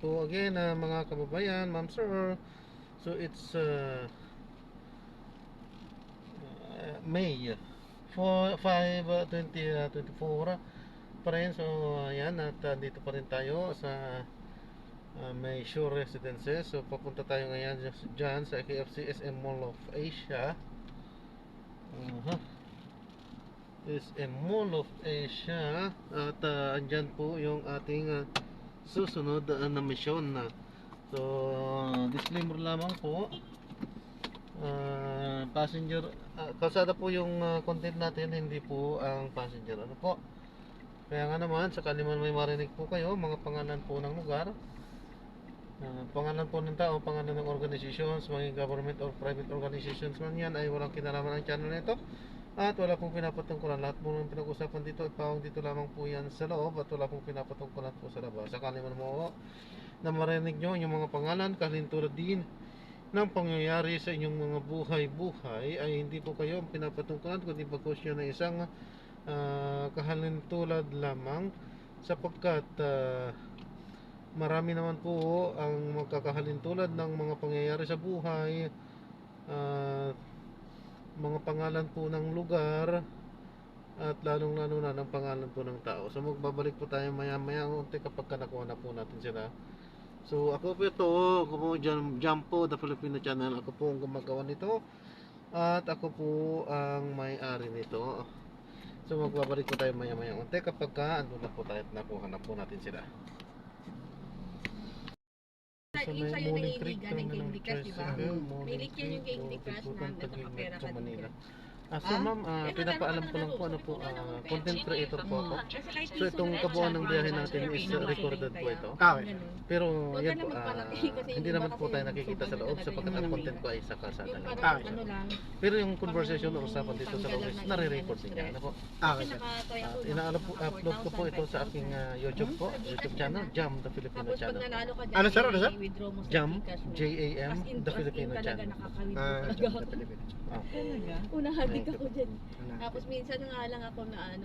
Po again, mga kababayan, ma'am sir. So it's May 4, 5, 2024 pa rin. So ayan, at dito pa rin tayo sa May Shore Residences. So papunta tayo ngayon dyan sa KFC SM Mall of Asia. SM Mall of Asia. At andyan po yung ating susunod na misyon na. So disclaimer lamang po, passenger, kalsada po yung content natin, hindi po ang passenger, ano po. Kaya nga naman, sakali man may marinig po kayo mga pangalan po ng lugar, pangalan po ng tao, pangalan ng organizations, mga government or private organizations man yan, ay walang kinalaman ang channel nito at wala pong pinapatungkulan. Lahat po ng pinag-usapan dito at pawang dito lamang po yan sa loob at wala pong pinapatungkulan po sa labas. Sakali man mo na marinig nyo yung mga pangalan, kalintulad din ng pangyayari sa inyong mga buhay-buhay, ay hindi po kayo ang pinapatungkulan, kundi bagkus yun na isang kahalintulad lamang, sapagkat marami naman po ang magkakahalintulad ng mga pangyayari sa buhay, mga pangalan po ng lugar, at lalong lalo na ng pangalan po ng tao. So magbabalik po tayo maya maya unti kapag nakuha na po natin sila. So ako po ito, ako po Jampo, The Filipino Channel. Ako po ang gumagawa nito at ako po ang may-ari nito. So magbabalik po tayo maya maya unti kapag andun na po tayo at nakuha na po natin sila. Yung sa'yo nangiligan ng King Likas, diba? May leak yan yung King Likas na nagkakapera ka din. So ma'am, pinapaalam ko lang po, ano po, content creator po ako. So itong kabuuan ng biyahe natin is recorded po ito. Pero yan po, hindi naman po tayo nakikita sa loob sapagkat ang content ko ay sa kalsada lang. Pero yung conversation o usapan dito sa loob is nare-record din yan. Ano po? Ina-upload ko po ito sa aking YouTube po, YouTube channel, Jam, The Filipino Channel. Ano sir? Ano sir? Jam, J-A-M, The Filipino Channel. Jam, The Filipino Channel. Unahadik ako dyan. Tapos minsan nga lang ako na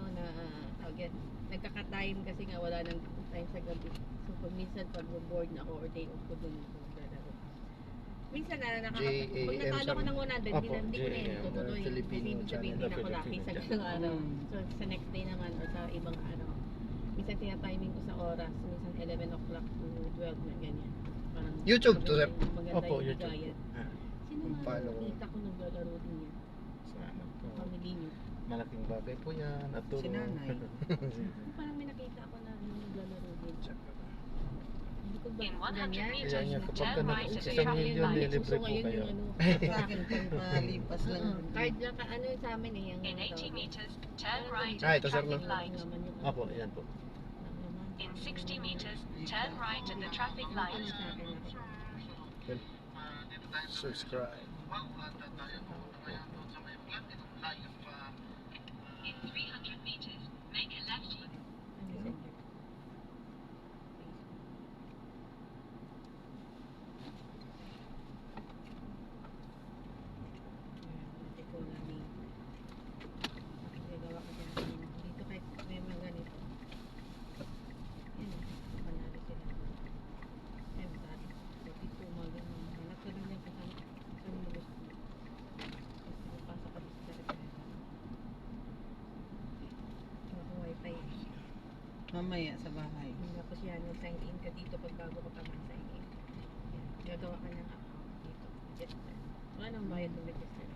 again, nagkaka-time kasi nga wala nang time sa gabi. So pag minsan pag bored na ako or day off ko dun ako lalaro. Minsan na pag natalo ko ng 100, hindi ko na yan tutuloy. Kasi ibig sabihin hindi na ako lucky sa ganung araw. So sa next day naman or sa ibang araw. Minsan tina-timing ko sa oras. Minsan 11 o'clock to 12 na ganyan. Parang YouTube to sir? Opo, YouTube. Sino nga nakita ko naglalaro din yan? Family niyo. Malaking bagay po yan at tulong. Si nanay. Parang may nakita ako na naglalaro din. Hindi ko ba ganyan? Kaya nga kapag ka isang milyon, libre po kayo. Sa akin pang palipas lang. Card lang ka, ano yun sa amin eh. In 80 meters, turn right Ah, at ito the sir no? traffic light. Apo, yan po. In 60 meters, turn right at the traffic light. Subscribe. In 300 meters, make a left. Dito kahit may mga ganito. Yan, panalo sila. Yan, dati. Dito, mga ganun. Hanap ka rin yan kung saan mo gusto. Pasok ka dito sa restaurant. Wifi. Mamaya sa bahay. Tapos yan, sign in ka dito pag bago ka pa mag-sign in. Yan, gagawa ka ng account dito. Register. Wala nang bayad ng register.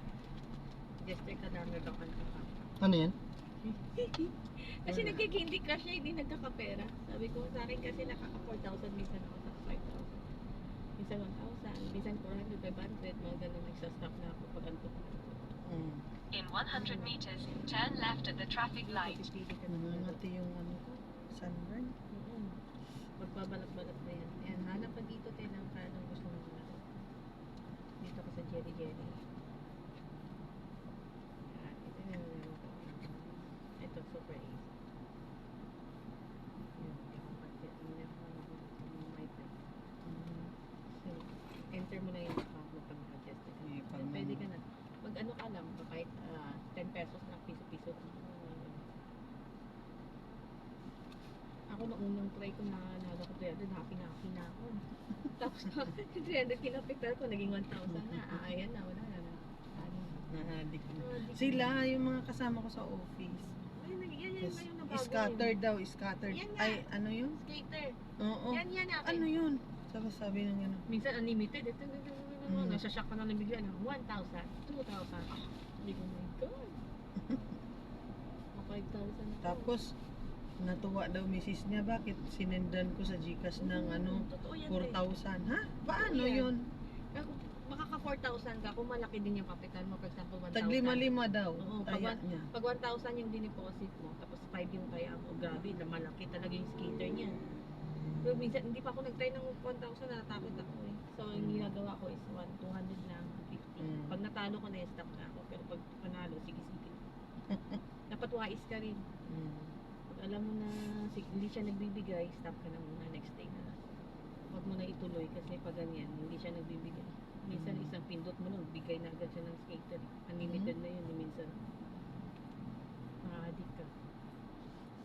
Register ka lang, gagawa ka ng account. Ano yan? Kasi nagka-candy crush siya, hindi nagkakapera. Sabi ko sa akin kasi nakaka-4,000, minsan ako sa 5,000. Minsan 1,000, minsan 400, 500, mga ganun nagsastock na ako pag antok. In 100 meters, turn left at the traffic light. Pipili ka ng Namangati yung ano ko. Sunburn. Magbabalak-balak na yan. Ayan, hanap ka dito tayo ng kanong gusto mo laro. Dito ka sa Jelly Jelly. Ayan, ito yung laro ko. Ito, super easy. Ayan, hindi ako ng wifi. So, enter mo na yung account mo pag nag-register ka. Then, pwede ka na. Mag-ano ka lang, kahit 10 pesos na, piso-piso. Ako na unang try ko na nalo ko 300, happy na ako. Tapos, yung 300 kinapiktal ko, naging 1,000 na. Ayan na, wala na. Ano? Na-addict na. Na-addict Sila, yung mga kasama ko sa office. Ay, yan Yes. na yung nabago. Scattered daw, scattered. Yan nga. Ay, ano yun? Skater. Oo. Yan akin. Ano yun? Sabi ng ano. Minsan unlimited. Ito, nasa shock ka na ng bigla. 1,000, 2,000. Hindi ko, my God. 5,000 na. Tapos, natuwa daw misis niya. Bakit sinendan ko sa Gcash ng ano, Totoo yan, 4,000? Ha? Paano Yan. yun? Makaka 4,000 ka kung malaki din yung kapital mo. For example, 1,000. Tag 5,500 daw. Oo, Taya niya. Pag 1,000 yung dineposit mo, tapos 5 yung kaya mo, grabe, na malaki talaga yung skater niya. Pero minsan, hindi pa ako nag-try ng 1,000, natatakot ako eh. So, yung ginagawa ko is 200 lang, 50. Mm. Pag natalo ko, na-stop na ako. Pero pag panalo, sige-sige. Dapat wais ka rin. Mm. Pag alam mo na hindi siya nagbibigay, stop ka na muna, next day na lang. Huwag mo na ituloy kasi pag ganyan, hindi siya nagbibigay. Minsan isang pindot mo lang, bigay na agad siya ng skater. Unlimited na yun, minsan. Makaka-addict ka.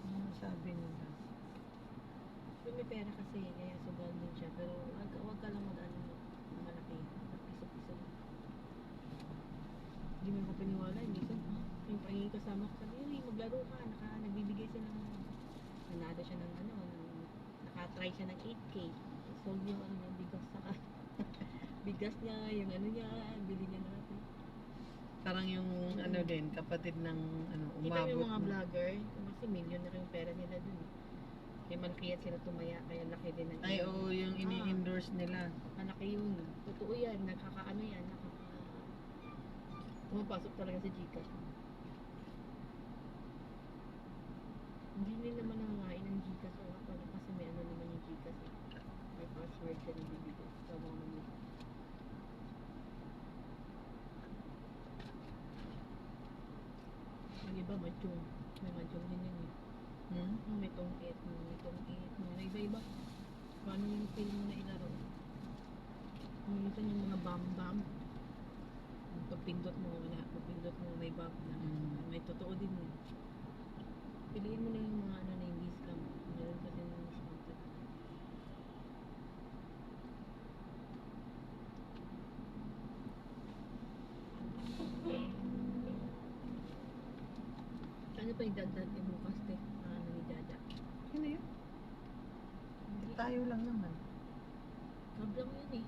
Ano sabi nila? Pero may pera kasi, kaya sugal din siya. Pero huwag ka lang mag-ano malaki. Piso-piso. Hindi mo kapaniwala. Minsan, yung pangingin kasama ko, sabi, uy, maglaro ka. Nagbibigay siya ng, nanalo siya ng ano, nakatry siya ng 8K. Sold yung ano, bigas saka. Bigas niya, yung ano niya, bili niya natin. Parang yung ano din, kapatid ng ano, Kita mo umabot. yung mga ng- vlogger, kasi million na rin yung pera nila dun. Kaya malaki yan sila tumaya, kaya laki din ng Ay, oo, yung ini-endorse nila. malaki yun. Totoo yan, nakakaano yan, pumapasok talaga sa Gcash. Hindi nila naman nangangain ng Gcash o ako kasi may ano naman yung Gcash eh. May password ka na bibigay. Tama mo nila. Yung iba, machong. May machong din yun eh. May tongkit, may iba-iba. Paano yung feel mo na ilaro? Minsan yung mga bam-bam. Pagpindot mo, wala. Pagpindot mo, may bam na. May totoo din eh. Piliin mo na yung mga ano na hindi scam. Meron kasi ng scam. Ano pa yung dagdag yung bukas te? Ano ni Jaja? Ano yun? Tayo lang naman. Crab lang yun eh.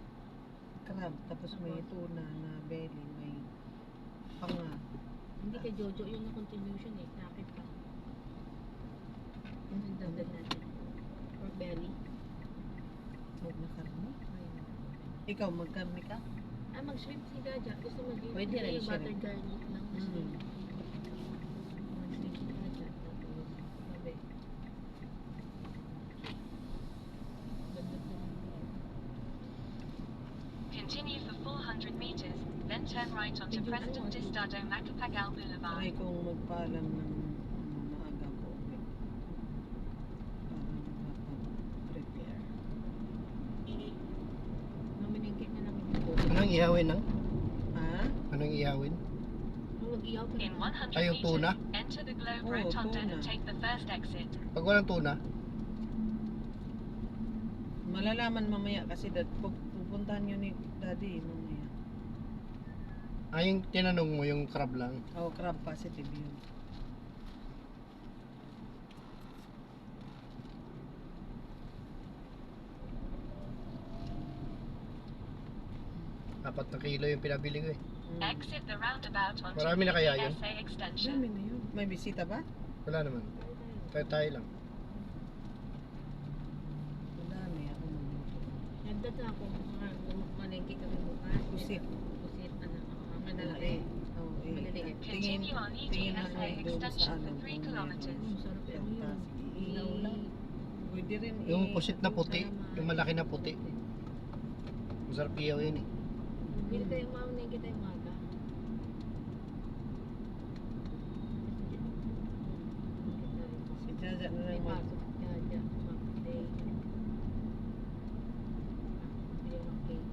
Crab, tapos may tuna na belly, may panga. Hindi kay Jojo yun na contribution eh. Nakit pa. Ano yung dagdag natin? Or belly? Huwag na karne. Ayun. Ikaw, magkarne ka? Ah, mag-shrimp si Jaja. Gusto mag-shrimp. Pwede rin yung shrimp. butter garlic lang. Mag-shrimp si Jaja. Tapos, sabi. Dagdag na lang yan. Continue for 400 meters, then turn right onto President Estado Macapagal Boulevard. Try kong magpaalam ng maaga ko. Para makapag-prepare. Maminingkit na lang yung Anong ihawin ng? Ha? Anong ihawin? Nung mag-iyaw ka In na. 100 Ay, yung tuna? meters, enter the Globe Oo, Rotunda tuna. and take the first exit. Pag walang tuna, Malalaman mamaya kasi pupuntahan nyo ni Daddy mamaya. yung tinanong mo yung crab lang. Oh, crab positive yun. Apat na kilo yung pinabili ko eh. Exit the roundabout onto Marami na kaya the yun? PSA extension. Dami na yun. May bisita ba? Wala naman. Tayo lang. Madami ako magluto. Nagdag na ako. Malengke kami bukas. Pusit. Pusit. Ano, Malaki. malalaki. Oo, eh. Maliliit. Continue on tingin ETSA ako doon sa extension ano, for 3 kung kilometers. meron. Sarap yan yun. Fantastic. Ilaw lang. Pwede rin Yung pusit na puti, yung malaki na puti. Masarap ihaw yun eh. Bili tayong mauneng kita yung maga. Si Jaja na May lang mag... pasok si Jaja. Monday. Bili ng cake.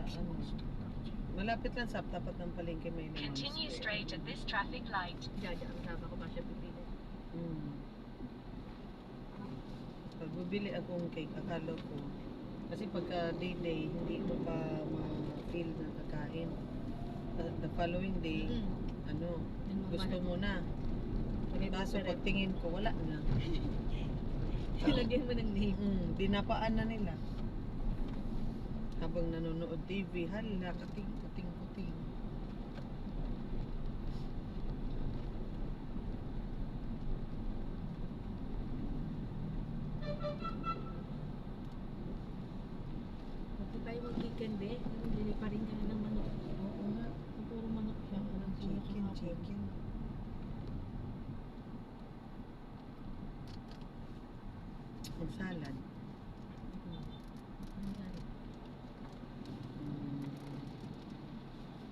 Sa ano. Malapit lang sa tapat ng palengke may lemon. Continue straight at this traffic light. Jaja, ang sama ko ba siya pipili? Pag bibili akong cake, akala ko. Kasi pagka day-day, hindi mo pa ma-feel na kakain. The following day, ano, gusto mo na. Kaso pagtingin ko, wala na. Lagyan mo ng name. Dinapaan na nila. Habang nanonood TV, hala, kuting. Bakit tayo mag-weekend eh? Bili pa rin ka ng manok. Oo nga. Puro manok siya. Walang suyo kahapon. Chicken. Ang salad.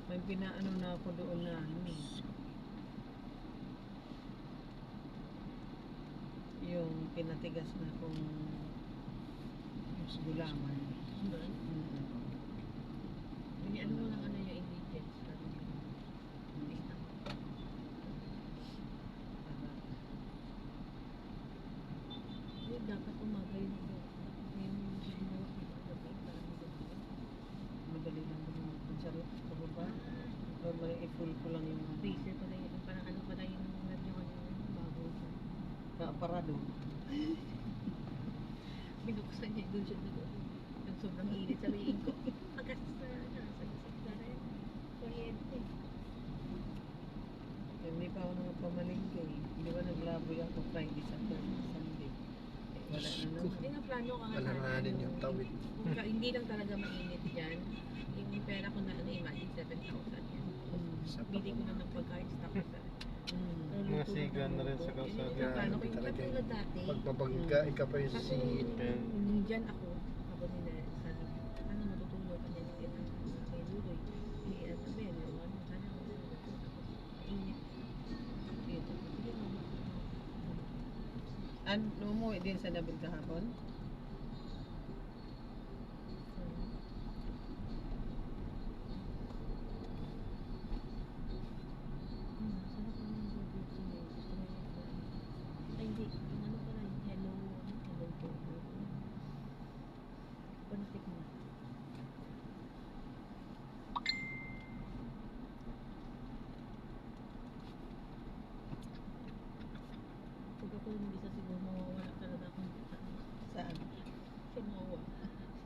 May pinaano na ako doon na yung pinatigas na kong gulaman. Ano mo lang ano yung ingredients. Lista mo. Dapat umaga yun. Yung ginawa ko yung gabi. Parang gabi. Madali lang naman ang sarap sa baba. Normally, i-full ko lang yung Freezer pala yun. Parang ano pala yung bago siya. aparado. Binuksan niya doon siya doon. Yung sobrang init sabihin ko. Pagkasas na sa gisip na rin. Kuryente. Hindi pa ako nakapamalingke. Hindi ba naglaboy ako Friday, Saturday, Sunday. Wala na naman. Hindi na plano ka nga Malanganin yung tawid. Hindi lang talaga mainit yan. Yung pera ko na ano, imagine 7,000 yan. Bili ko na ng pagkain stock sa Mga sigan na rin sa kalsada. Yung plano ko yung Talaga. katulad dati. Pagbabangga, ikaw pa yung Ako, sisingit. nung dyan ako, ako nila, sabi, ano matutulog ka niya nila kay Ludoy. Eh, ano ba yan, ano, sana ako init. Sige, mama. Ano umuwi din sa Nabil kahapon? Sarap naman yung burger sa may gusto mo yung ay hindi, yung ano pala yung hello burger. Panatik na. Pag ako yung isa siguro mawawala talaga akong Saan? sa mawa.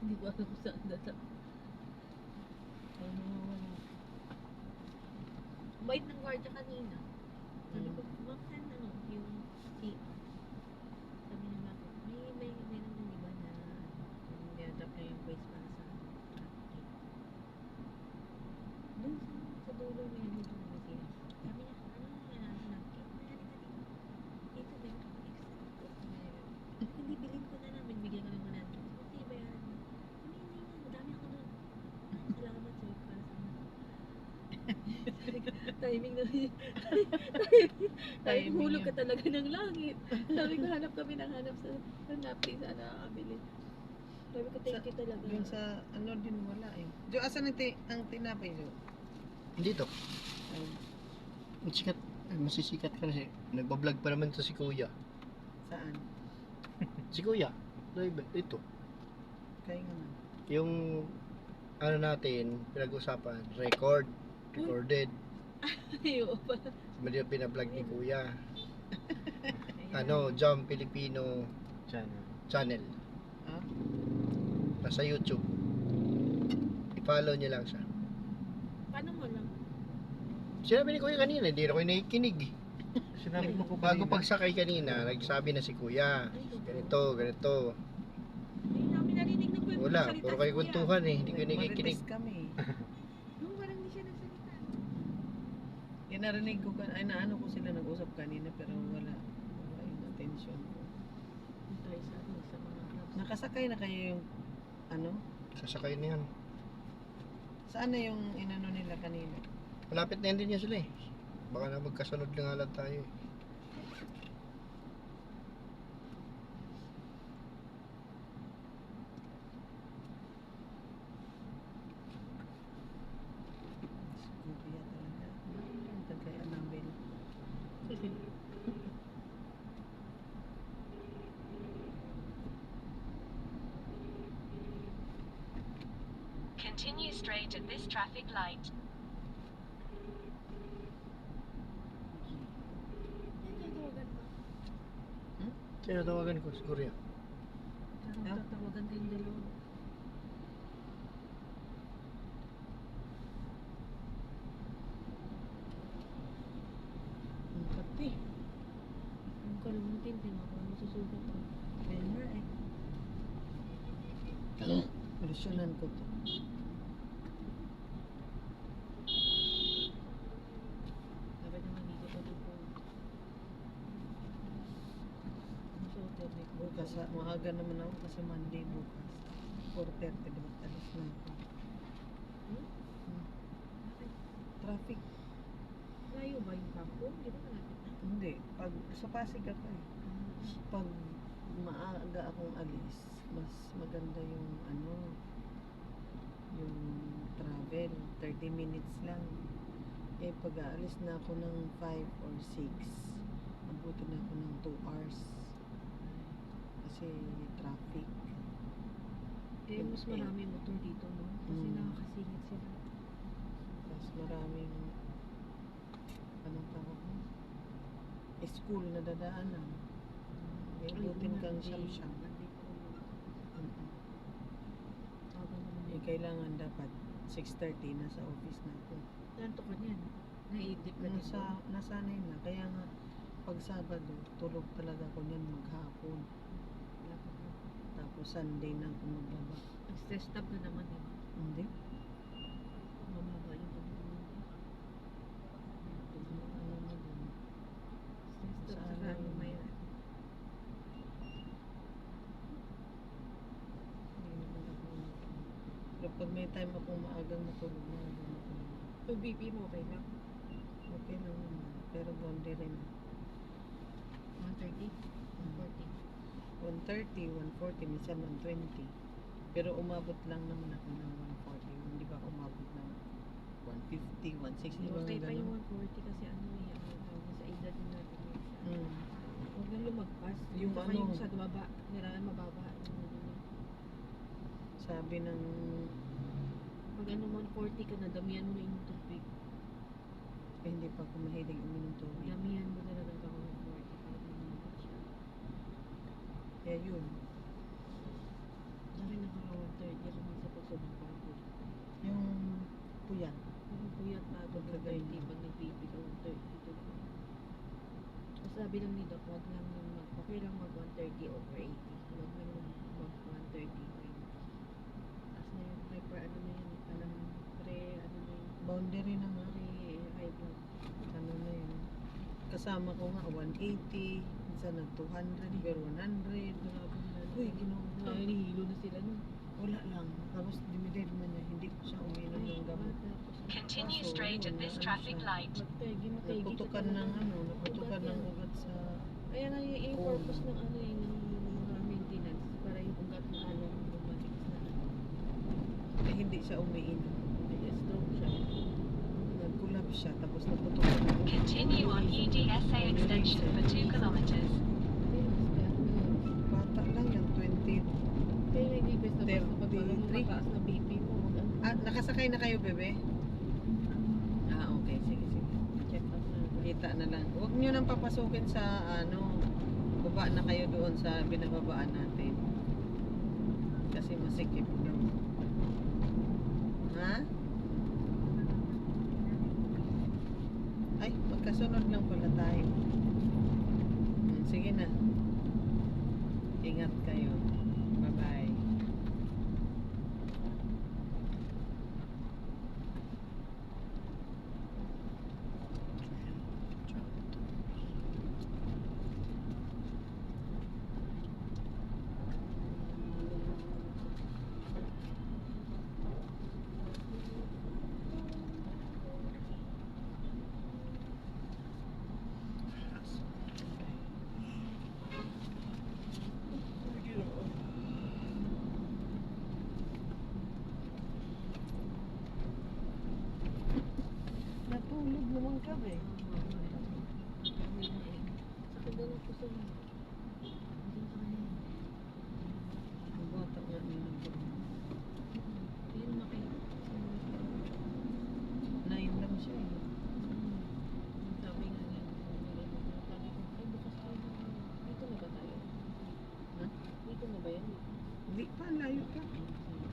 Hindi ko alam kung saan data. Ay, mawawala. Bait ng gwardiya kanina. Sabi ko, ma'am, saan ano, yung si... Sabi niya, bakit? May naman di ba na niyadap niya yung voice para sa traffic. Doon sa dulo may ano doon na siya. Sabi niya, ano nga hinahanap? Dito ba yung extra? Hindi, bilhin ko na namin. Bigyan ko ng 100. Hindi, bayaran mo. Hindi nga. Madami ako doon. Salamat sa'yo para sa ano. Timing na Timing hulog yun. ka talaga ng langit. Sabi ko, hanap kami ng hanap sa napkin sana nakakabili. Sabi ko, thank you talaga. Yung sa ano din wala eh. Jo, asan ang tinapay Jo? Dito. Ay, Ang sikat. Ay, masisikat ka kasi. Nagbablog pa naman to si Kuya. saan? Si Kuya. Live. Ito. Kaya nga man. Yung ano natin, pinag-usapan, recorded. Ayaw pa. Mali yung pinablog ni Kuya. Ano, Jam Filipino Channel. channel. Ha? Nasa YouTube. I-follow niyo lang siya. Paano mo lang? Sinabi ni Kuya kanina, hindi na ako nakikinig. Sinabi ko po Bago kanina. pagsakay kanina, nagsabi na si Kuya. Ganito, ganito. Hindi namin narinig na kwento. Wala, puro kayo kwentuhan eh. Hindi ko nakikinig. Marites kami. No, parang hindi siya nagsalita. Yan narinig ko, ay naano ko sila nag-usap kanina pero wala yung attention ko. Yung tayo sa ano, sa mga clubs. Nakasakay na kayo yung ano? Sasakay na yan. Saan na yung inano nila kanina? Malapit na yan din yan sila eh. Baka na magkasunod na nga lang tayo eh. Kuya talaga. Ang tagay Anabel. Continue straight at this traffic light. Sino tawagan ko? Siguro yan. Tatawagan kayong dalawa. Ang kape. Ang kalumutin, di ba? Kung masusugat ko. Kaya nga eh. Solusyonan ko to. Dapat naman dito pa dito. So, Bukas, maaga naman ako kasi Monday bukas. 4:30, diba? Alis na ako. Traffic. layo ba yung kampo? Di ba malapit na? Hindi. Pag sa Pasig ako eh. Pag maaga akong alis, mas maganda yung yung travel. 30 minutes lang. Eh pag aalis na ako ng 5 or 6, abuti na ako ng 2 hours. Kasi traffic. Eh, mas marami motor dito, no? Kasi nakakasingit sila. Mas maraming anong tawag mo? School na dadaanan. May abutin kang siyam-siyam. Eh, kailangan dapat 6:30 nasa office na ako. Nanto ka niyan. Naidip ka dito. Nasanay na. Kaya nga, pag Sabado, tulog talaga ako niyan maghapon. Tapos Sunday na ako maglaba. Stress tab na naman eh. Hindi. Mababa yung pagmumuli. Ano na dun. Stress tab Saan sa lang? may Hindi naman ako. Pero pag may time akong maagang matulog na, Pag BP mo, okay lang. okay lang naman. Pero boundary na. 130? 140? 130, 140, minsan 120. Pero umabot lang naman ako ng 140. Hindi ba ako umabot ng 150, 160, Di ba okay pa yung ganun? 140 kasi ano eh, sa edad din natin eh. Mm. Huwag na lumagpas. Yung Saka ano- yung sa baba, kailangan mababa. Sabi ng Pag ano 140 ka na, damihan mo na yung tubig. hindi pa ako mahilig uminom tubig. Damihan mo talaga ng 140 para lumabas siya. Kaya yun. Laki na kaka 130 kung sa pagsubok pa ako. Yung puyat. Yung puyat pa ako ng 30 pag nag-BP ka 130 to. Tapos sabi lang ni Doc, wag lang okay lang mag 130 over 80. Wag lang mag 130 20. Tapos na yung ano na yun, parang ano na yun, Boundary na nga. high blood. Ano na yun. Kasama ko nga 180. Minsan nag 200, pero 100. Grabe na. Uy, ginawa. Nahihilo na sila nun. Wala lang. Tapos dimidid man niya. Hindi ko siya uminom ng gamot. Continue Kaso, straight at yun, this ano traffic siya. light. Naputukan ng naputukan ng ugat sa Kaya nga yung purpose ng ano yung mga maintenance para yung ugat na alam mo bumalik na hindi siya umiinom. stroke siya. Nag-collapse siya tapos naputukan ng ugat. Continue on EDSA extension for 2 kilometers. Bata lang yan, 20. Kaya nga hindi best na basta pag wala mo 33. mataas na BP mo mag-ano. Nakasakay na kayo, bebe? Okay, sige. Check up na. Kita na lang. Huwag nyo nang papasukin sa baba na kayo doon sa binababaan natin. Kasi masikip daw. Ha? Ay, magkasunod lang pala tayo. Sige na. Ingat kayo. Bye-bye. pa, layo pa.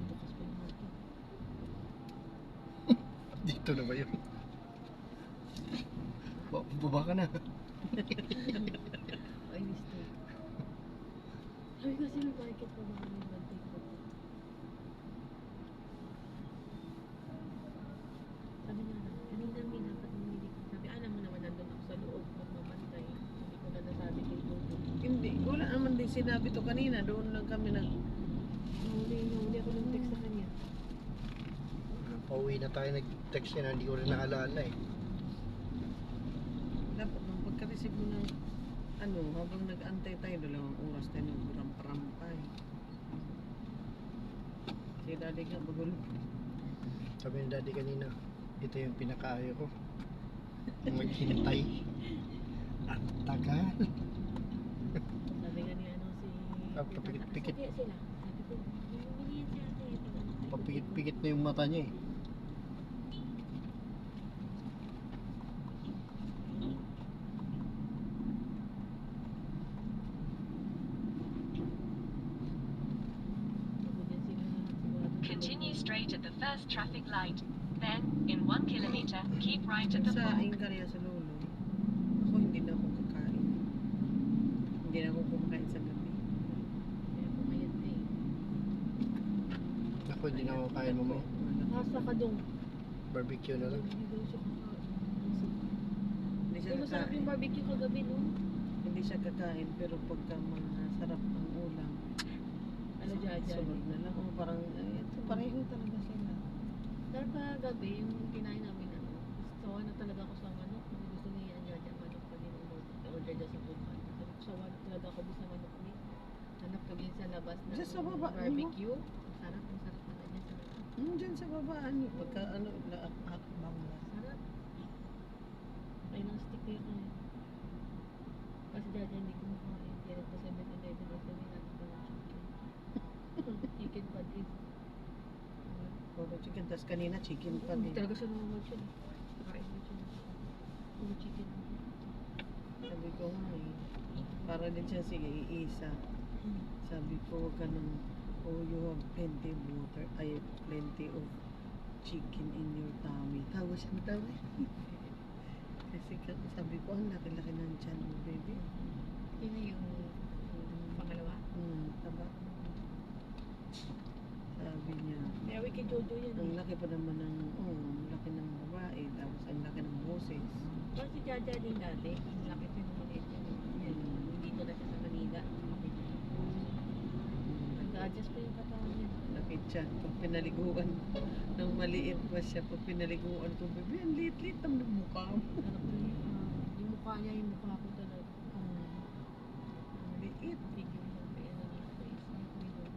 Bukas pa yung market. Dito na ba yun? Baba ka na. Ay, mistake. Sabi kasi may market pa ba kami bantay ko. Sabi nga na, kanina may dapat mamili ko. Sabi, alam mo naman, nandun ako sa loob, magmamantay. Hindi ko na nasabi kay Jojo. Hindi, wala naman din sinabi to kanina. Doon lang kami Nahuli ako ng text sa kanya. Pauwi na tayo, nag-text niya na hindi ko rin naalala eh. dapat nung pagka-receive mo ng habang nag-antay tayo, 2 oras tayo nag-rampa-rampa eh. Si daddy nga bagulo. Sabi ni daddy kanina, ito yung pinakaayo ko. Maghintay. Ang tagal. Sabi nga ni si... Papikit-pikit. Sabi sila. Sabi ko, bumili yan si ate. Papikit-pikit na yung mata niya eh. Continue straight at the first traffic light. Then, in 1 kilometer, keep right at the Sa fork. inka niya sa lolo, ako hindi na ako kakain. Hindi na ako kumakain sa gabi. Kaya pumayat ka eh. Ako hindi na ako kain mo. Nasa ka dong. Barbecue na lang. Hindi daw siya kakain. Hindi siya Ay, masarap yung kakain. barbecue kagabi, no? Hindi siya kakain, pero pagka masarap ang ulam, Ano jaja? sunod na lang. O parang, ito pareho talaga sila. Pero kagabi, yung kinain namin, sawa na talaga ako sa manok. Kasi gusto niya ang jaja manok pa din order niya sa food pan. Sabi ko, sawa na talaga ako sa manok ni. Hanap ka din sa labas na Diyan sa baba, barbecue. Masarap talaga niya sa labas. Diyan sa babaan, pagka naakbang na. Sarap. Ay, nang stick kayo kayo. Kasi jaja hindi ko makain. Kaya po 7-Eleven na sabi natin ko ng chicken. Chicken pa din. Puro chicken, tas kanina chicken pa Hindi din. talaga siya namamag siya. Kain mo siya. Puro chicken. Sabi ko nga eh, para din siya si Isa. Sabi ko, wag ka nang, oh, you have plenty of water, plenty of chicken in your tummy. Tawa siya ng tawa. Kasi sabi ko, ang laki-laki ng tiyan mo, baby. Sino yung pangalawa? Taba. Sabi niya, May kay Jojo yan. ang laki pa naman ng, ang laki ng babae, tapos ang laki ng boses. Pero si Jaja din dati, ang laki siya ng maliit yan. Yan, dito na siya sa Manila. Nag-adjust pa yung katawan niya. Laki tiyan. Pag pinaliguan, nang maliit pa siya, pag pinaliguan ko, baby, ang liit-liit ang mukha mo. Sarap na yung mukha niya, yung mukha ko talaga. Ang liit. Figure niya pa yan ang face niya.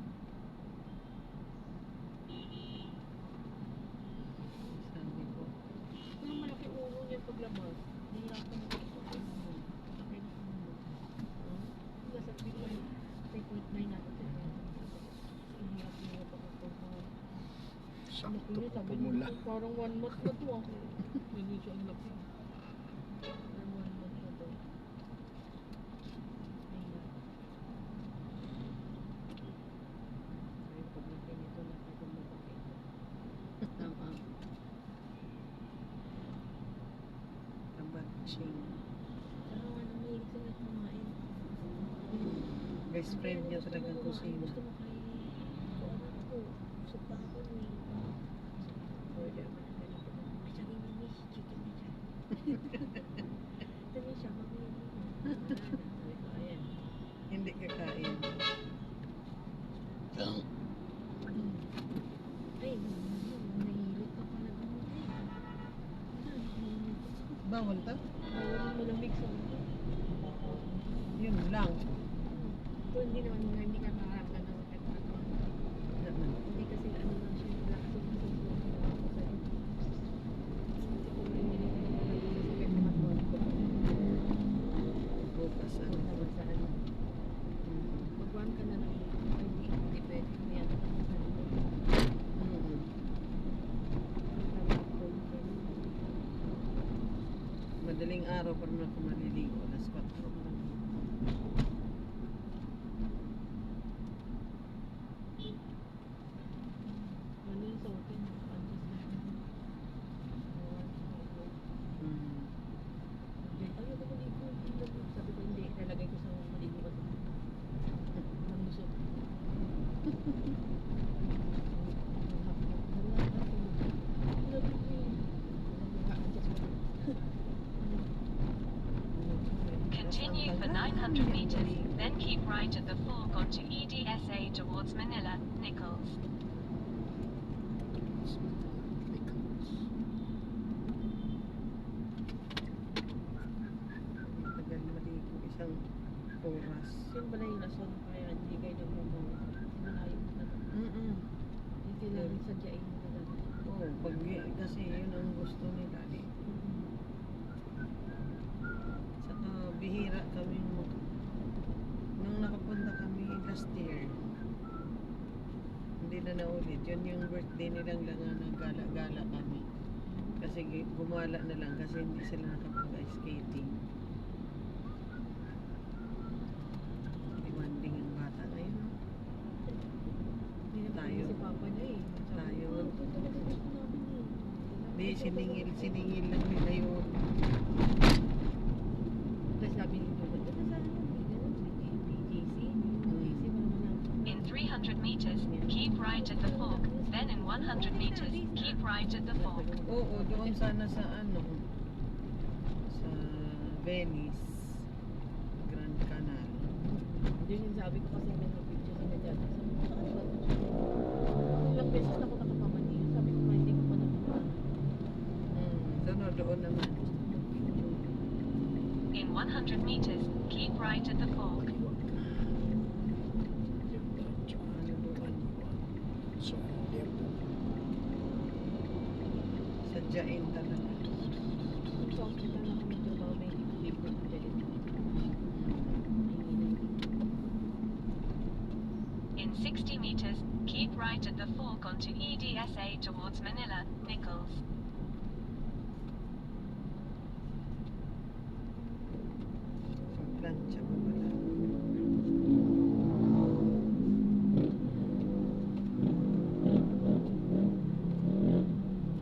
Sabi ko, Pero malaki ulo niya paglabas. Nahirapan ako sa ulo. Malaki na ulo. Nasa 3.9 natin siya. Ang hirap niya pagkakagawa. Sakto Laki niya, pa sabi pumula. niya, parang 1 month na to ako. Hindi siya ang laki. Parang 1 month na to. Ayun. Ay, pag laki nito, laki kong babae. Tama. kabatsing. Pero ano, mahilig sila kumain. Best friend niya talaga ang kusina. Gusto mo kay... Ano ako? Gusto pa ako ni... Order mo na ganito. Ay, sabi ni Miss, chicken na siya. Sabi siya, mamili mo. Sabi ko, ayan. Hindi kakain. Ay, nahilig ka pala doon. Bawal ta? Bawal mo malamig sa ulo. Yun lang. Pero hindi naman, hindi ka makaramdam ng sakit. Naman. Hindi kasi ano lang siya, lakas yung Bukas ano. Mag-one ka na lang. Hindi pwede. May ano ka sa Madaling araw pa naman ako maliligo. Alas 4 pa lang. 100 meters, then keep right at the fork onto EDSA towards Manila, Nichols. Tagal maligo isang oras. Yun pala yung rason kaya hindi kayo nagmamaw. Malayo mo na lang. Hindi kailangan sadyain mo na lang. Oo, kasi yun ang gusto nila. Saka bihira kami nung nakapunta kami last year. Hindi na naulit. Yun yung birthday nilang lang na nagala-gala kami. Kasi gumala na lang kasi hindi sila nakapag-ice skating. Demanding ang bata ngayon. No? Hindi na Tayo. si Papa niya eh. Tayo. Ito talaga gusto namin eh. Hindi, siningil lang nila yun. Tapos sabi ni Papa, ito sa ano, PGC. In 300 meters, keep right at the fork, then in 100 meters, keep right at the fork. Oo, doon sana sa ano, sa Venice, Grand Canal. Yun yung sabi ko kasi may picture sila dyan. Sabi ko, ilang beses na ako nakapamanil. Sabi ko, hindi ko pa napunta. Doon naman. In 100 meters, keep right at the fork. Ano doon? So, Sadyain talaga. Sa hospital na kami trabaho, may libre ko dyan. In 60 meters, keep right at the fork onto EDSA towards Manila, Nichols. Plancha pa pala.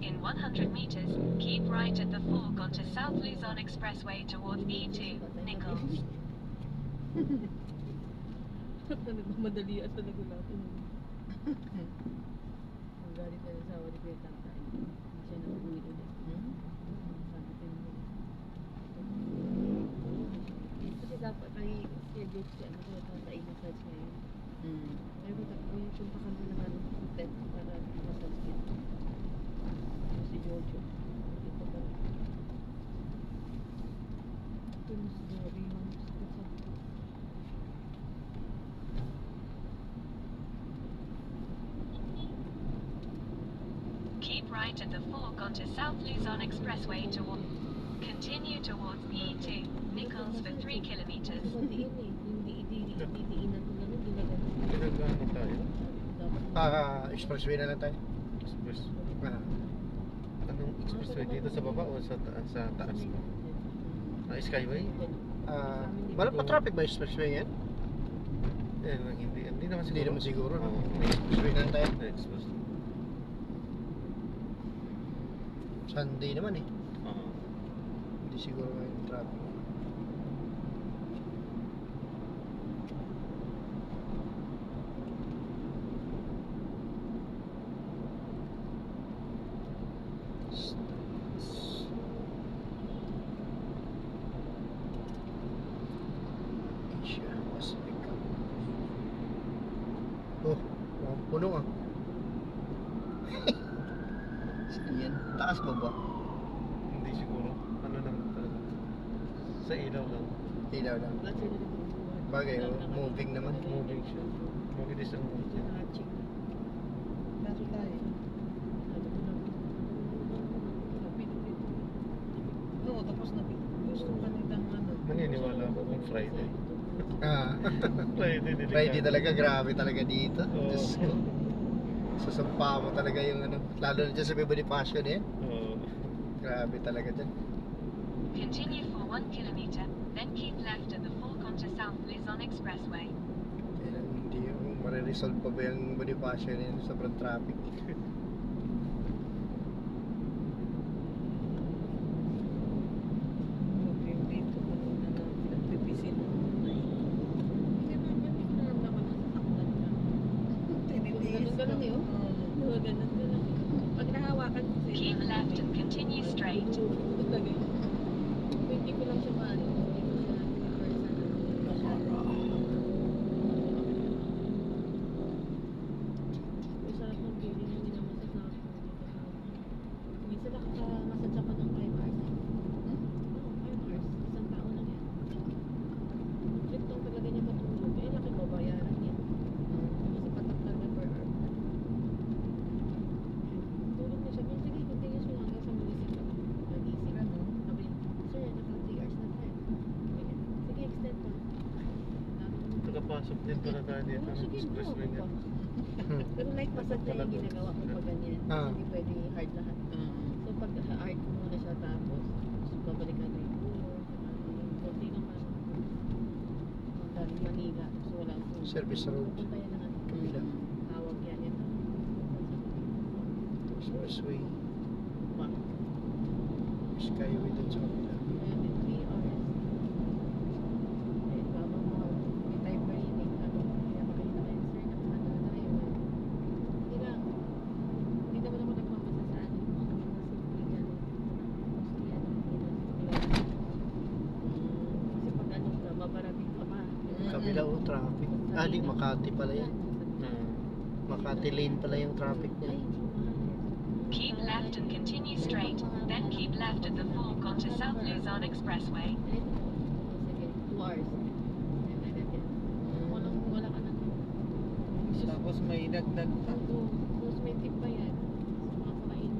In 100 meters, keep right at the fork onto South Luzon Expressway towards E2, Nichols. Nagmamadalian talaga natin. Ang galit na sa awa ni Kuya Tatay. Hindi siya nakauwi ulit. Sabi ko niya. Kasi dapat ay schedule siya ano Kuya Tatay massage ngayon. Kaya ko tapos punta kami ng ano, hotel para massage niya. Si Jojo. Dito ba? Ito yung grabe yung sakit sa Keep right at the fork onto South Luzon Expressway continue towards E2, Nichols for 3 kilometers. Sa diin eh. Yung diinan ko na nun, ginagano. Pinagano tayo? expressway na lang tayo. Express. Ah, Anong expressway dito sa baba o sa taas? Skyway? wala pa traffic ba yung expressway yan? Hindi naman siguro. Hindi naman siguro, no? Oo. Expressway na lang tayo. Express. Sunday naman eh. Oo. Hindi siguro may traffic. Asia Pacific. Oh, puno ah. Saan yan? Taas ba ba? Hindi siguro. Ano lang talaga. Sa ilaw lang. Ilaw lang. Lahat sila nagbubuhat. Bagay, oh, moving naman. Moving siya. Mabilis ang Ito moving. na hatching. Kaso tayo. Sabi ko lang. Kapit-pit. Oo, tapos gusto ka nitang ano. Naniniwala ako kung Friday. Ah, Friday, delikado. Friday talaga, grabe talaga dito. Oo. Diyos ko. Sasampa mo talaga yung ano, lalo na dyan sa May Bonifacio na yan. Oo. Grabe talaga dyan. Continue for 1 kilometer, then keep left at the fork onto South Luzon Expressway. Kailan hindi yung mariresolve pa ba yung Bonifacio na yan, sobrang traffic. Yung dito kanina na pinagpipisin. Hindi naman, hindi ko naramdaman na sasaktan ka. Ganun-ganun yun. Oo, ganun-ganun. Pag nahawakan ko sila. Keep left and continue straight. Talaga yun. Hindi ko lang siya maano. Hindi ko siya person. pala tayo dito. Oh, sige, Expressway go. nga. Pero light massage na yung ginagawa ko pag ganyan. Ah. Hindi pwede hard lahat. So pag hard ko muna siya tapos babalikan na yung ulo. Kunti naman. Galing Manila. So wala akong Service road. Pupunta yan ng ano. Kabila. Tawag yan ito. Expressway. Pa. Skyway dun sa kabila. Kaya din 3 hours. Eh, baba mo. May time pa rin eh. Ano, kaya makita kayo, sir, nakakano na tayo. Hindi lang. Hindi naman ako nagmamasa sa ano. Simple yan. Mostly ano, kasi pag ano ka, babarating ka pa. Kabila o traffic. Ah, di Makati pala yan. Hmm. Makati lane pala yung traffic niya. Ay, Keep left and continue straight, then keep left at the fork onto South Luzon Expressway. sige, 2 hours. Wala ka na. Tapos may dagdag pa. Cosmetic pa yan. Makakain.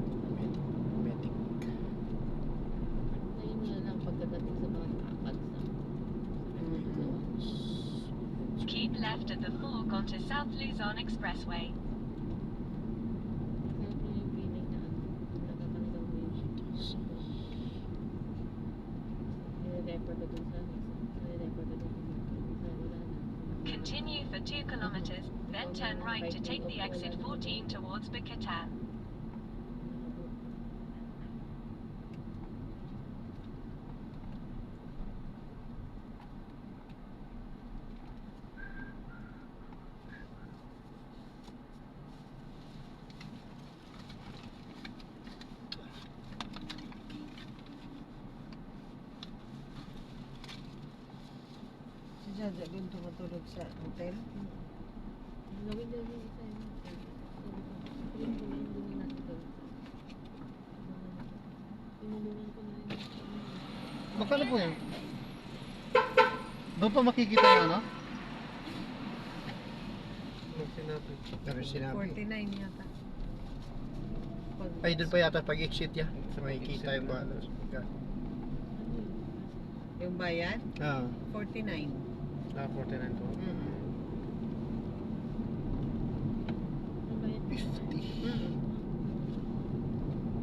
Medic. Ngayon nga lang pagkadating sa mga takad sa Keep left at the fork onto South Luzon Expressway. Continue for 2 kilometers, then turn right to take the exit 14 towards Bicatan. Si Jaja doon tumutulog sa hotel. Gawin daw yung isa yun. Pinulungan natin doon. Pinulungan ko na rin. Magkano po yan? Doon pa makikita yung ano? Nung sinabi. Pero sinabi. 49 yata. Pag, Ay, doon pa yata pag exit ya. Makikita yung balas. yung bayad, Ah, 49. Ah, 49 po. Ano ba yan? 50.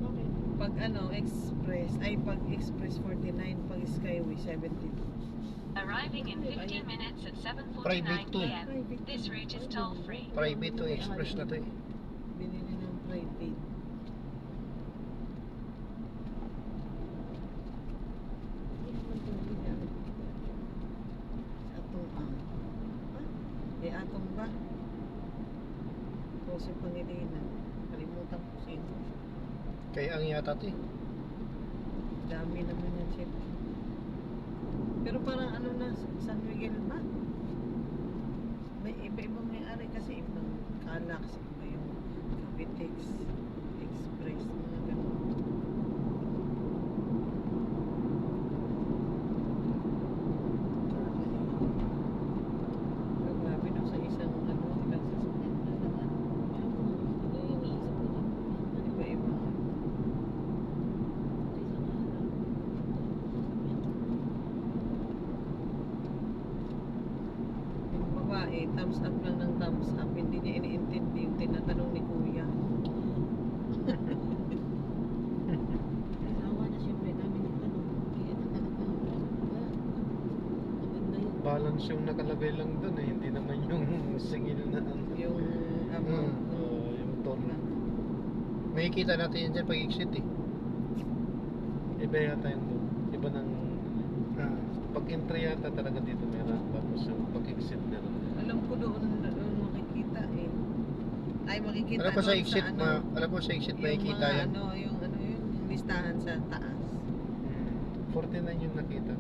Okay. Pag ano, express, ay pag express 49, pag skyway 72. Arriving in 15 minutes at Private 7:49 to. p.m. This route is toll-free. Private to express na to eh. Binili ng private. Atong atong ba? O si Pangilinan. Kalimutan ko sino. Kaya ang yata to eh. Dami naman yan siya. Pero parang ano na, San Miguel ba? May iba-ibang may-ari kasi ibang Calax, iba yung Cavitex, Express, mga ganun. Pero grabe no, sa isang ano, ilang sasakyan talaga. Iba-iba. Yung babae, thumbs up lang ng thumbs up. Hindi niya iniintindi yung tinatanong ni Kuya. Asawa na siyempre, dami ng tanong. Maganda yun. Balance yung nakalagay lang doon eh. Hindi naman yung singil na ano. Yung amount. Yung toll. Makikita natin yan dyan pag exit eh. Iba yata yung doon. Iba ng... Ah, Pag entry yata talaga dito meron. Tapos yung pag-exit meron. Alam ko doon makikita eh. Ay, makikita alam ko sa doon exit, ano, alam ko sa exit yung makikita mga yan. yung listahan sa taas. 49 yung nakita.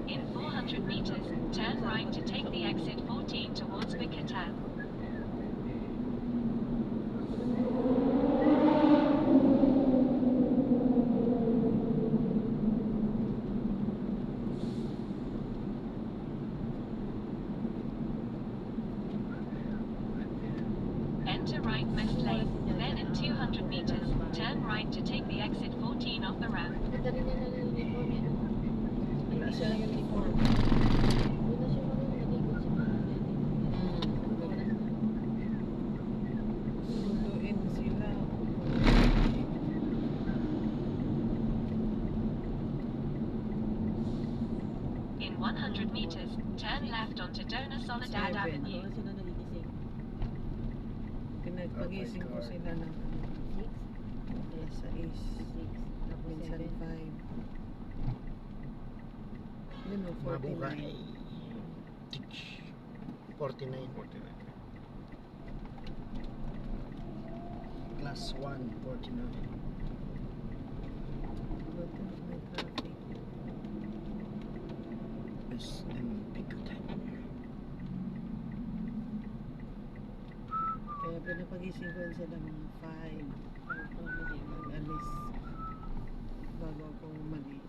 In 100 meters, turn right to take the exit 14 off the ramp. Ganda rin niya na uniform niya. Wala Hindi siya siya uniform. Wala siya marunong malikot sa mga Lutuin sila. In 100 meters, turn left onto Dona Soledad 7. Avenue. Ano sila nagigising? Pinagpagising ko sila ng alas 6. 6. Tapos Minsan 7. 5. Yun o, Mabuhay. 49. 49. 49. Class 1, 49. Buti may traffic. SM Picotan. Kaya pinapagising ko sila mga 5. Mag-alis. Bago ako umalis.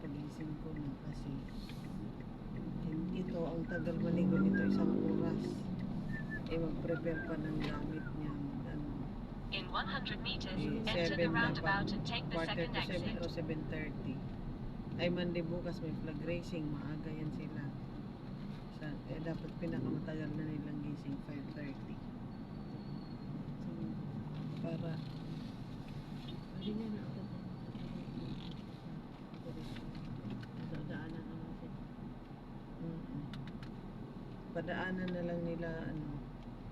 Pagising ko na kasi ito ang tagal maligo nito, isang oras. Eh mag-prepare pa ng gamit niya. Ano, In 100 meters, eh, enter 7 the roundabout and take the quarter second to 7 exit. o 7:30. Ay Monday bukas may flag racing, maaga yan sila. Dapat pinakamatagal na nilang gising 5:30. Para Hindi niya na agad. Daanan naman siya. padaanan na lang nila ano.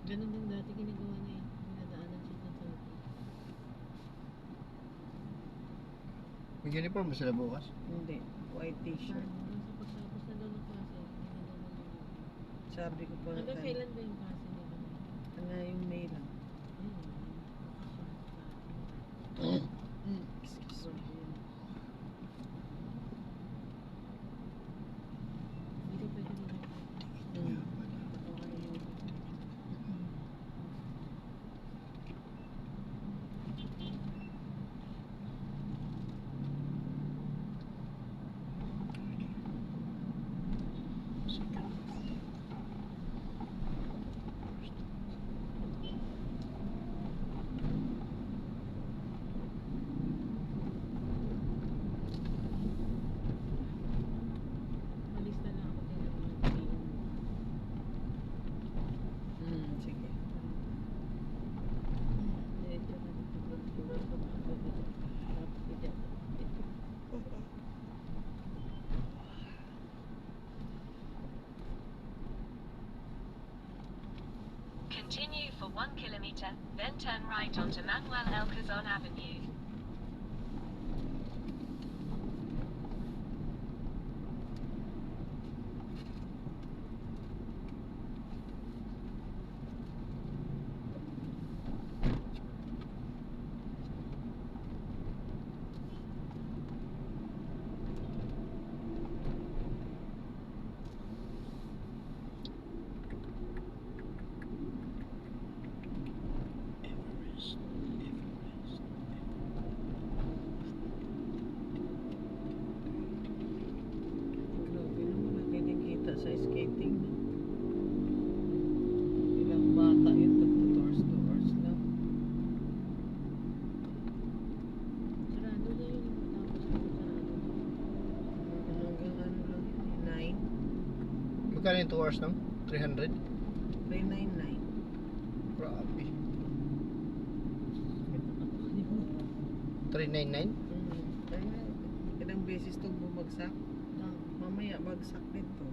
Ganun din dati ginagawa niya eh. Pinadaanan siya sa South. May uniform ba sila bukas? Hindi, white t-shirt. Sa pagtapos na daw ng klase, Sabi ko pa hanggang kailan ba yung klase nila? hanggang yung May lang. Excuse me. Hindi pwede nila. Malista lang ako din ng mga Sige. Diretso na dito. Tapos bigyan. Continue for 1 kilometer, then turn right onto Manuel El Cazon Avenue. Everest. Grabe naman nakinikita sa skating. No? Ilang bata yun, doors lang. Sarado na yun. Tapos sarado. Hanggang ano lang yun, 9. Magkano yung 2 hours lang? 300? 399. Grabe. 399? Kaya ilang beses itong bumagsak. Mamaya bagsak dito.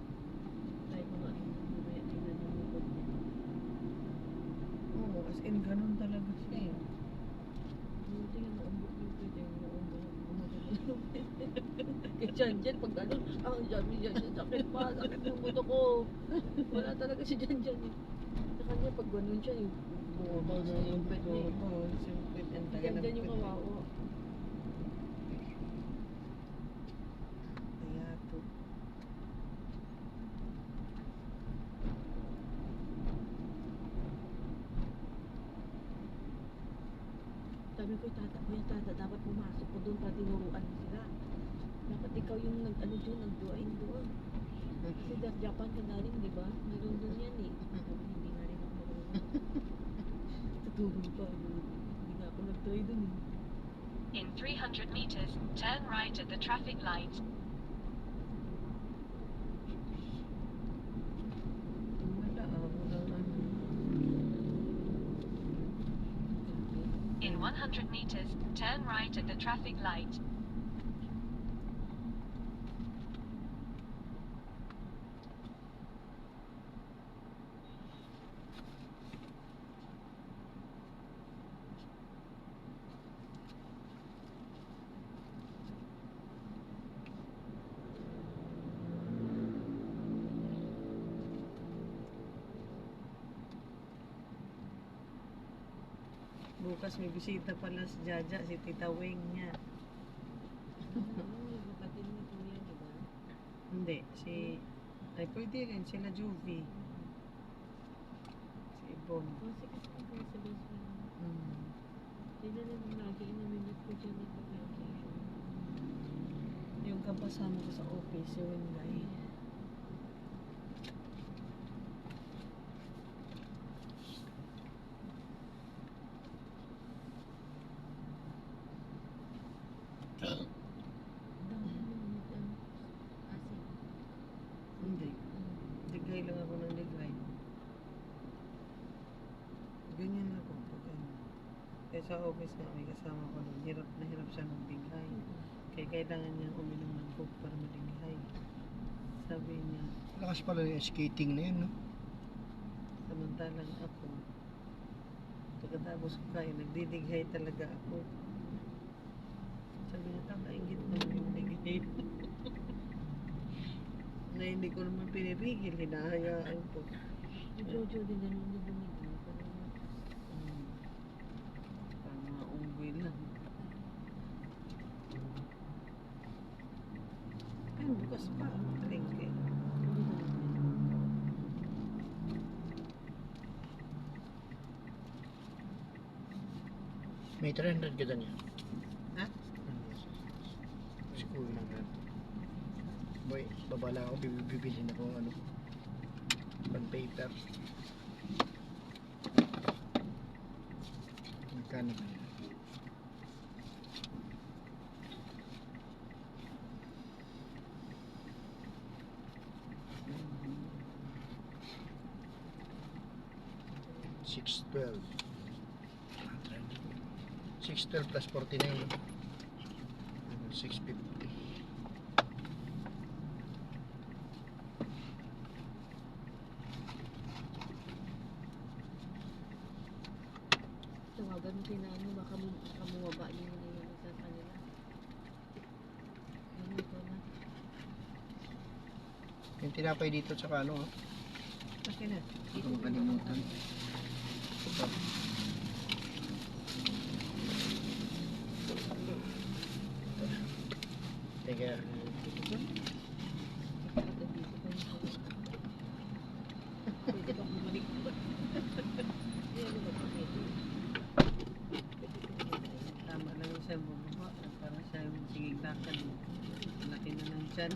Tayo ko nga. Mamaya tingnan yung likod niya. Oo, as in ganun talaga siya eh. Buti nga naumbok yung pwede. Naumbok. Kaya dyan, pag gano'n, ang dami dyan, sakit pa, sakit ng buto ko. Wala talaga si dyan eh. Sa kanya, pag gano'n siya, yung bumabang sa yung pet niya eh. Oo, simpit. Ang taga ng Dyan yung pit. kawawa. Kaya to. Sabi ko, tata, dapat pumasok ko doon para tinuruan mo sila. Dapat ikaw yung nag-ano dyan, nag-doain doon. Kasi Japan ka na rin, di ba? Meron doon yan eh. Sabi, hindi nga rin ako marunong. Tuturo pa. Hindi nga ako nag-try dun eh. In 300 meters, turn right at the traffic light. Wala walang ano. In 100 meters, turn right at the traffic light. Bukas may bisita pala si Jaja, si Tita Weng niya. Kapatid ni Kuya, di ba? Hindi, ay pwede rin, sila Juvie. Si Ibon. Kasi kasama ko sa basement. Mm. Sila naman lagi inamimit ko dyan ito vacation. Yung kapasama ko sa office, si Wengay. Hindi. Digay lang ako ng digay. Ganyan ako pag ano. Kaya sa office nga may kasama ko doon. Hirap na hirap siya ng bigay. Kaya kailangan niya uminom ng coke para maligay. Sabi niya, Lakas pala yung skating na yun, no? samantalang ako, pagkatapos ko kain, nagdidighay talaga ako. Sabi niya, kakaingit mo yung digay. Na hindi ko naman pinipigil, hinahayaan ko. Si Jojo din ganun na bumigay. Parang mga unggoy lang. Ay, bukas pa. Palengke. May 300 ka dyan yan. Ha? School na nga. Boy, babala ako, bibili na kung ano. Pan paper. Magkano ba yan? $6.12. $6.12 plus 49. $6.50. Tawagan mo kina ano, baka bumaba din yun yung sa kanila. Ano ito na? Yung tinapay dito tsaka ano, Akin na. Hindi ko makalimutan. Ito. Teka. Pwede bang bumalik ba? Hindi ano ba pwede? Tama lang yung siya bumaba. Parang siya yung sigiglakan. Laki na ng tiyan.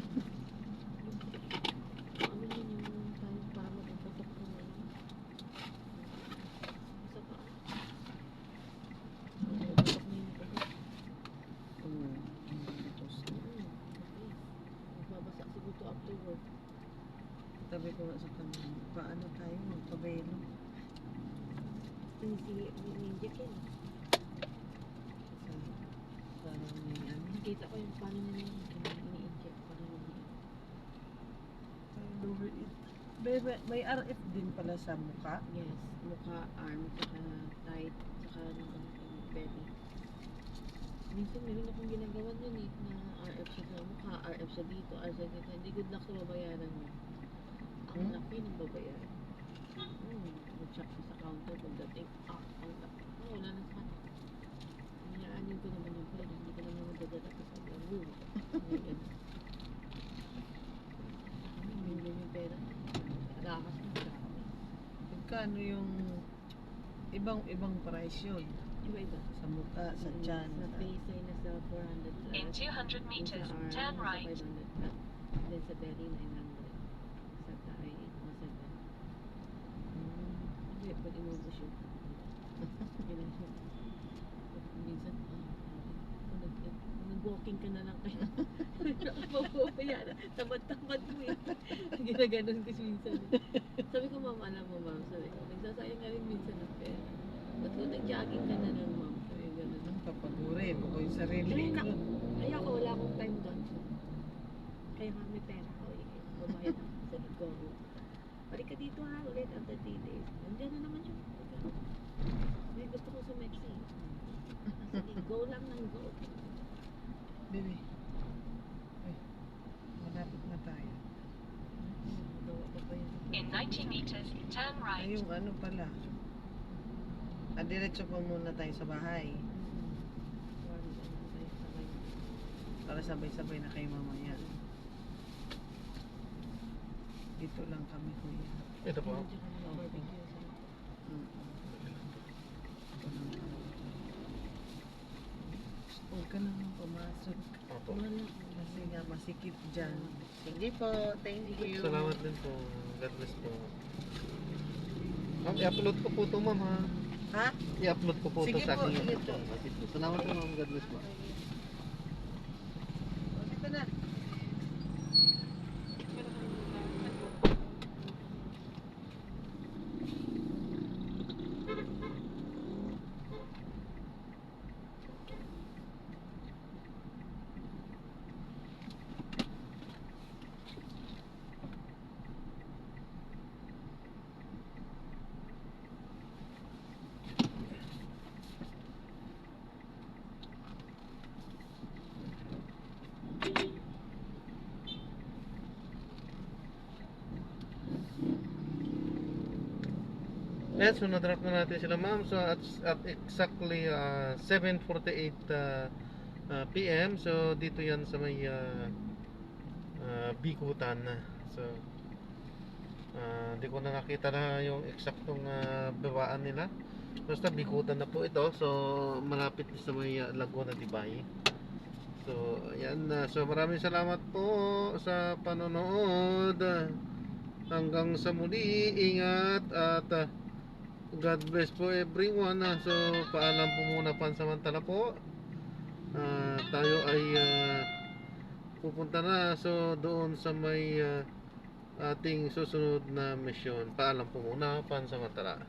Ano yun yung parang para mapapatok ko na yun? Isa pa. Mapapatok na yun ito. Tapos, Okay. Magbabasa siguro to after work. tabi ko nga sa kanya. Paano tayo magpabelo? Hindi ninjek yan. Parang may ano. Nakita ko yung paano nila ini-inject para hindi. May RF din pala sa mukha. Yes, mukha, arm, saka tight, saka yung belly. Minsan meron akong ginagawa dun eh, na RF siya sa mukha, RF siya dito, RF siya dito. Hindi good luck sa babayaran mo. Ang laki ng babayaran. Nag-check ko sa counter pagdating, ang laki. Wala na sa akin. Hinaanin ko naman yung pera, hindi ko naman madadala kasi sobrang room. Million yung pera. Lakas na dami. Magkano yung ibang price yun? Iba-iba. Sa mukha, sa tiyan. Sa face ay nasa 400 plus. In 200 Yung meters, sa arm, turn nasa right. 500 plus. Then sa belly, 900. Sa thigh, 1,700. Hindi, pwede mo ba siya? Yun lang siya. Mag-jogging ka na lang kayo. Mamaya na. Tamad-tamad mo eh. Ginaganon ko minsan. Sabi ko, ma'am, alam mo, ma'am. Sabi ko, nagsasayang nga rin minsan ng pera. Ba't kung nag-jogging ka na lang, ma'am? Sabi ko, gano'n. Ang papagurin ko yung sarili Kaya ko. Kaya ako, wala akong time doon. Kaya nga may pera ko. Bumayad ako sa Igoro. Balik ka dito ha, ulit after 3 days. Nandiyan na naman siya. May gusto ko sa Mexi. Sige, go lang ng go. Baby. Ay, malapit na tayo. Gawa pa pa yun. In 90 meters, turn Ay, right. yung ano pala. Diretso pa muna tayo sa bahay. Para sabay-sabay na kayo mamaya. Dito lang kami, kuya. Ito po. Mm. Huwag ka naman pumasok. Opo. Kasi nga masikip dyan. Sige po, thank you. Salamat din po. God bless po. Ma'am, i-upload ko po ito, ma'am, ha? Ha? I-upload ko po ito Sige sa po, aking sige YouTube po. channel. Sige po. Salamat po, ma'am. God bless po. Dito na. Yes, so na-drop na natin sila, ma'am. So at exactly 7:48 PM. So dito yan sa may Bikutan. So di ko na nakita na yung eksaktong babaan nila. Basta Bikutan na po ito. So malapit sa may Laguna de Bay. So ayan na. So maraming salamat po sa panonood. Hanggang sa muli, ingat at God bless po everyone. So paalam po muna pansamantala po. Tayo ay pupunta na so doon sa may ating susunod na mission. Paalam po muna pansamantala.